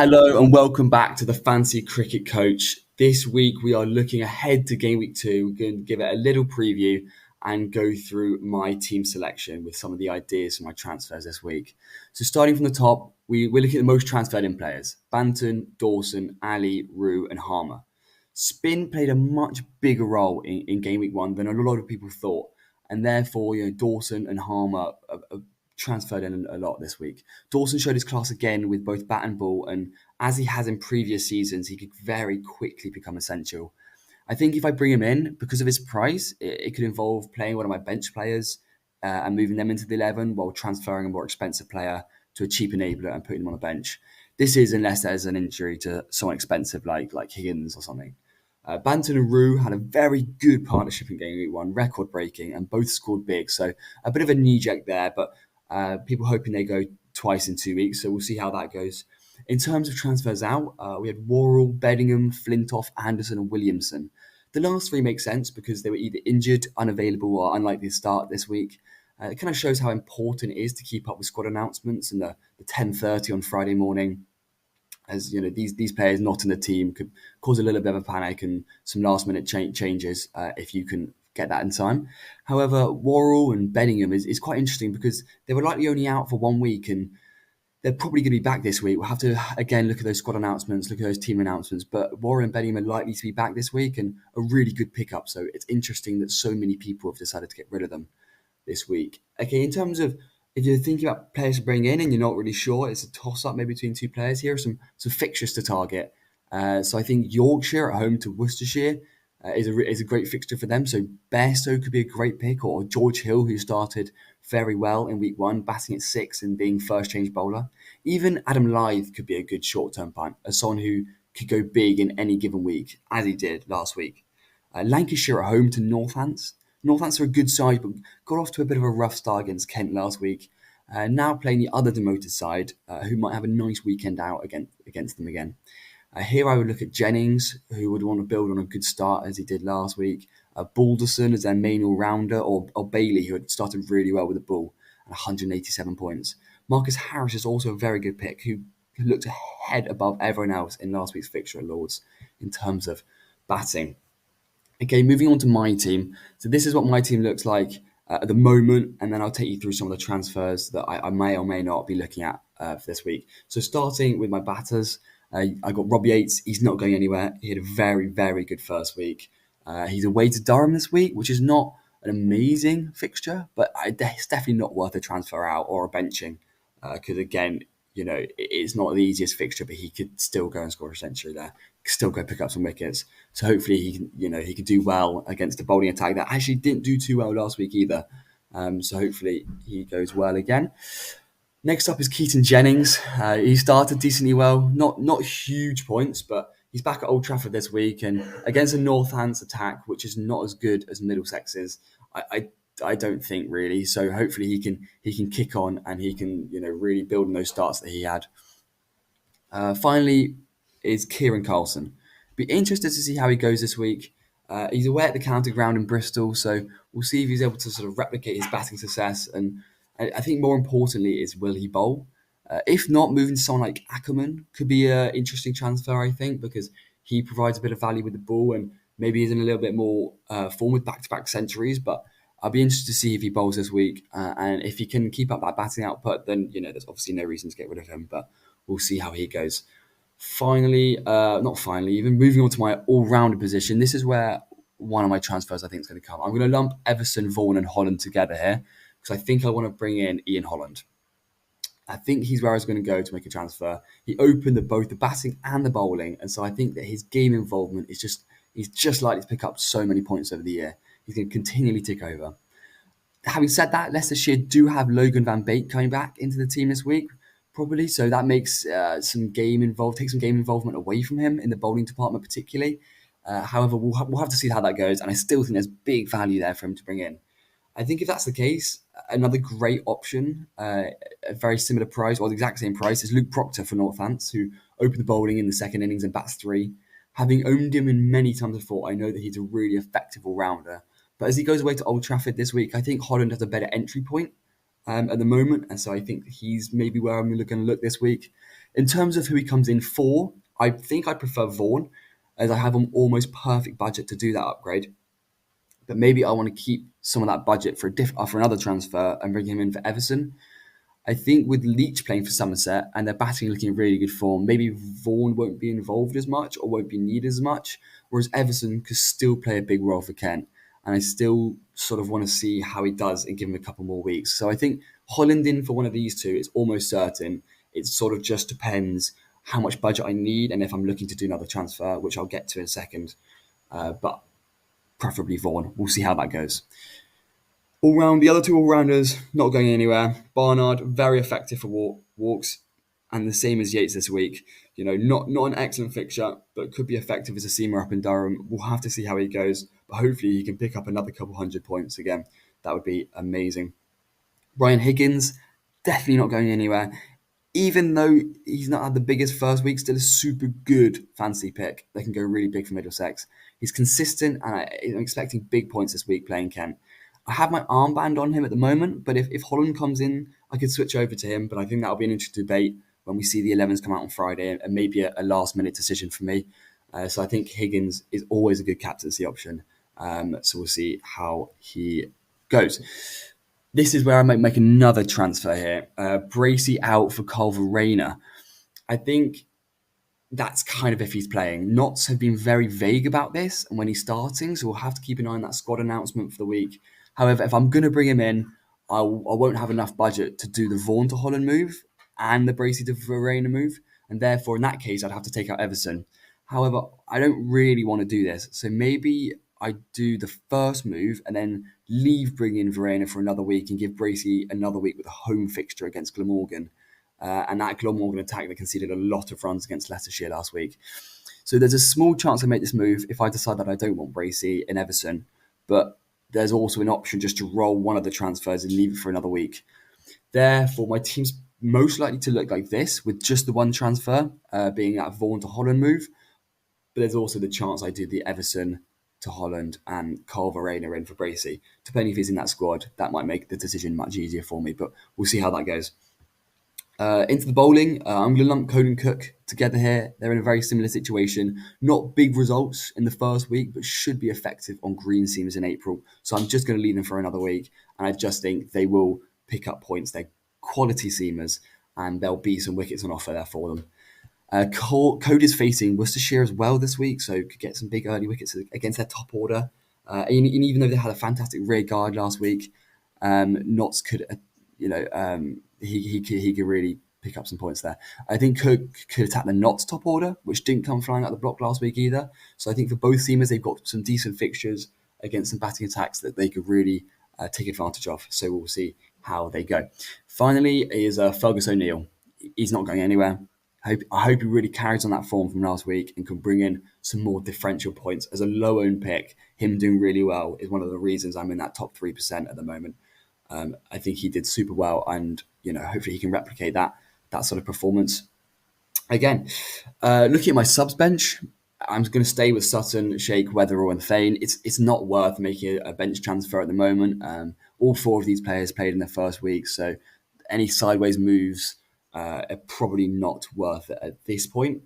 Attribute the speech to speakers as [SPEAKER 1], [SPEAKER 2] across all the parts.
[SPEAKER 1] Hello and welcome back to the Fancy Cricket Coach. This week we are looking ahead to Game Week 2. We're going to give it a little preview and go through my team selection with some of the ideas for my transfers this week. So starting from the top, we're looking at the most transferred in players. Banton, Dawson, Ali, Rue and Harmer. Spin played a much bigger role in Game Week 1 than a lot of people thought. And therefore, Dawson and Harmer are transferred in a lot this week. Dawson showed his class again with both bat and ball, and as he has in previous seasons, he could very quickly become essential. I think if I bring him in, because of his price, it could involve playing one of my bench players and moving them into the 11 while transferring a more expensive player to a cheap enabler and putting them on the bench. This is unless there's an injury to someone expensive like Higgins or something. Banton and Rue had a very good partnership in Game Week 1, record breaking, and both scored big. So a bit of a knee jerk there, but people hoping they go twice in 2 weeks. So we'll see how that goes. In terms of transfers out, we had Worrell, Beddingham, Flintoff, Anderson, and Williamson. The last three make sense because they were either injured, unavailable, or unlikely to start this week. It kind of shows how important it is to keep up with squad announcements and the 10:30 on Friday morning. As you know, these players not in the team could cause a little bit of a panic and some last minute changes if you can get that in time. However, Worrell and Beddingham is quite interesting because they were likely only out for 1 week and they're probably going to be back this week. We'll have to, again, look at those squad announcements, look at those team announcements. But Worrell and Beddingham are likely to be back this week and a really good pickup. So it's interesting that so many people have decided to get rid of them this week. Okay, in terms of if you're thinking about players to bring in and you're not really sure, it's a toss-up maybe between two players. Here are some fixtures to target. So I think Yorkshire at home to Worcestershire is a great fixture for them. So Bairstow could be a great pick, or George Hill, who started very well in week 1, batting at 6 and being first change bowler. Even Adam Lyth could be a good short-term punt, as someone who could go big in any given week, as he did last week. Lancashire at home to Northants. Northants are a good side, but got off to a bit of a rough start against Kent last week. Now playing the other demoted side, who might have a nice weekend out against them again. Here I would look at Jennings, who would want to build on a good start as he did last week. Balderson as their main all-rounder, or Bailey, who had started really well with the ball at 187 points. Marcus Harris is also a very good pick, who looked ahead above everyone else in last week's fixture at Lords in terms of batting. Okay, moving on to my team. So this is what my team looks like at the moment, and then I'll take you through some of the transfers that I may or may not be looking at for this week. So starting with my batters, I got Rob Yates. He's not going anywhere. He had a very, very good first week. He's away to Durham this week, which is not an amazing fixture, but it's definitely not worth a transfer out or a benching. Because again, it's not the easiest fixture, but he could still go and score a century there. Still go pick up some wickets. So hopefully he can do well against a bowling attack that actually didn't do too well last week either. So hopefully he goes well again. Next up is Keaton Jennings. He started decently well, not huge points, but he's back at Old Trafford this week and against a Northants attack, which is not as good as Middlesex's. I don't think really. So hopefully he can kick on and he can really build on those starts that he had. Finally is Kieran Carlson. Be interested to see how he goes this week. He's away at the county ground in Bristol, so we'll see if he's able to sort of replicate his batting success. And I think more importantly is, will he bowl? If not, moving to someone like Ackerman could be an interesting transfer, I think, because he provides a bit of value with the ball and maybe he's in a little bit more form with back-to-back centuries. But I'll be interested to see if he bowls this week. And if he can keep up that batting output, then, there's obviously no reason to get rid of him. But we'll see how he goes. Even moving on to my all-rounder position, this is where one of my transfers I think is going to come. I'm going to lump Everson, Vaughan and Holland together here because I think I want to bring in Ian Holland. I think he's where I was going to go to make a transfer. He opened both the batting and the bowling, and so I think that his game involvement he's just likely to pick up so many points over the year. He's going to continually tick over. Having said that, Leicestershire do have Logan Van Beek coming back into the team this week, probably. So that makes takes some game involvement away from him in the bowling department, particularly. However, we'll have to see how that goes, and I still think there's big value there for him to bring in. I think if that's the case, another great option, a very similar price, or the exact same price, is Luke Proctor for Northants, who opened the bowling in the second innings and bats 3. Having owned him in many times before, I know that he's a really effective all-rounder. But as he goes away to Old Trafford this week, I think Holland has a better entry point at the moment, and so I think he's maybe where I'm going to look this week. In terms of who he comes in for, I think I prefer Vaughan, as I have an almost perfect budget to do that upgrade. But maybe I want to keep some of that budget for another transfer and bring him in for Everson. I think with Leach playing for Somerset and their batting looking in really good form, maybe Vaughan won't be involved as much or won't be needed as much, whereas Everson could still play a big role for Kent. And I still sort of want to see how he does and give him a couple more weeks. So I think Holland in for one of these two is almost certain. It sort of just depends how much budget I need and if I'm looking to do another transfer, which I'll get to in a second. But preferably Vaughan. We'll see how that goes. All round, the other two all rounders not going anywhere. Barnard very effective for walks, and the same as Yates this week. Not an excellent fixture, but could be effective as a seamer up in Durham. We'll have to see how he goes, but hopefully he can pick up another couple 100 points again. That would be amazing. Ryan Higgins definitely not going anywhere. Even though he's not had the biggest first week, still a super good fancy pick. They can go really big for Middlesex. He's consistent, and I'm expecting big points this week playing Kent. I have my armband on him at the moment, but if Holland comes in, I could switch over to him. But I think that'll be an interesting debate when we see the 11s come out on Friday, and maybe a last-minute decision for me. So I think Higgins is always a good captaincy option. So we'll see how he goes. This is where I might make another transfer here. Bracey out for Culver Rayner. I think that's kind of if he's playing. Notts have been very vague about this and when he's starting, so we'll have to keep an eye on that squad announcement for the week. However, if I'm going to bring him in, I won't have enough budget to do the Vaughan to Holland move and the Bracey to Verena move, and therefore in that case I'd have to take out Everson. However, I don't really want to do this, so maybe I do the first move and then leave bringing in Verena for another week and give Bracey another week with a home fixture against Glamorgan. And that Glamorgan attack that conceded a lot of runs against Leicestershire last week. So there's a small chance I make this move if I decide that I don't want Bracey and Everson. But there's also an option just to roll one of the transfers and leave it for another week. Therefore, my team's most likely to look like this with just the one transfer, being that Vaughan to Holland move. But there's also the chance I do the Everson to Holland and Carl Verena in for Bracey. Depending if he's in that squad, that might make the decision much easier for me. But we'll see how that goes. Into the bowling, I'm going to lump Code and Cook together here. They're in a very similar situation. Not big results in the first week, but should be effective on green seamers in April. So I'm just going to leave them for another week. And I just think they will pick up points. They're quality seamers, and there'll be some wickets on offer there for them. Code is facing Worcestershire as well this week, so could get some big early wickets against their top order. And even though they had a fantastic rear guard last week, Notts could, he could really pick up some points there. I think Cook could attack the Notts top order, which didn't come flying out the block last week either. So I think for both seamers, they've got some decent fixtures against some batting attacks that they could really take advantage of. So we'll see how they go. Finally is Fergus O'Neill. He's not going anywhere. I hope he really carries on that form from last week and can bring in some more differential points. As a low-owned pick, him doing really well is one of the reasons I'm in that top 3% at the moment. I think he did super well, and hopefully he can replicate that sort of performance again. Looking at my subs bench, I'm going to stay with Sutton, Sheikh, Weatherall, and Thane. It's not worth making a bench transfer at the moment. All four of these players played in their first week, so any sideways moves are probably not worth it at this point.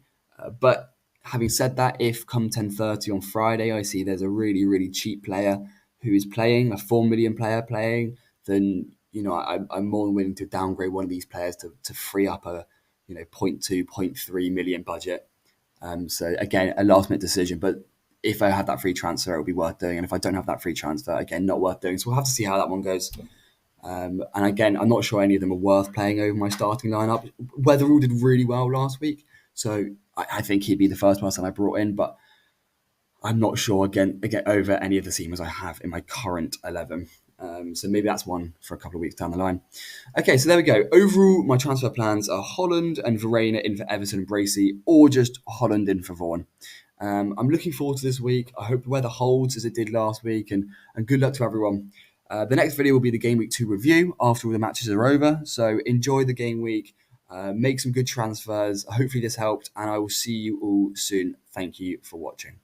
[SPEAKER 1] But having said that, if come 10:30 on Friday, I see there's a really, really cheap player who is playing, a 4 million player playing, then I'm more than willing to downgrade one of these players to free up a 0.2, 0.3 million budget. So again, a last minute decision, but if I had that free transfer, it would be worth doing. And if I don't have that free transfer, again, not worth doing. So we'll have to see how that one goes. And again, I'm not sure any of them are worth playing over my starting lineup. Weatherall did really well last week, so I think he'd be the first person I brought in, but I'm not sure again over any of the seamers I have in my current 11. So maybe that's one for a couple of weeks down the line. Okay, so there we go. Overall, my transfer plans are Holland and Verena in for Everton and Bracey, or just Holland in for Vaughan. I'm looking forward to this week. I hope the weather holds as it did last week, and good luck to everyone. The next video will be the Game Week 2 review after all the matches are over. So enjoy the Game Week, make some good transfers. Hopefully this helped, and I will see you all soon. Thank you for watching.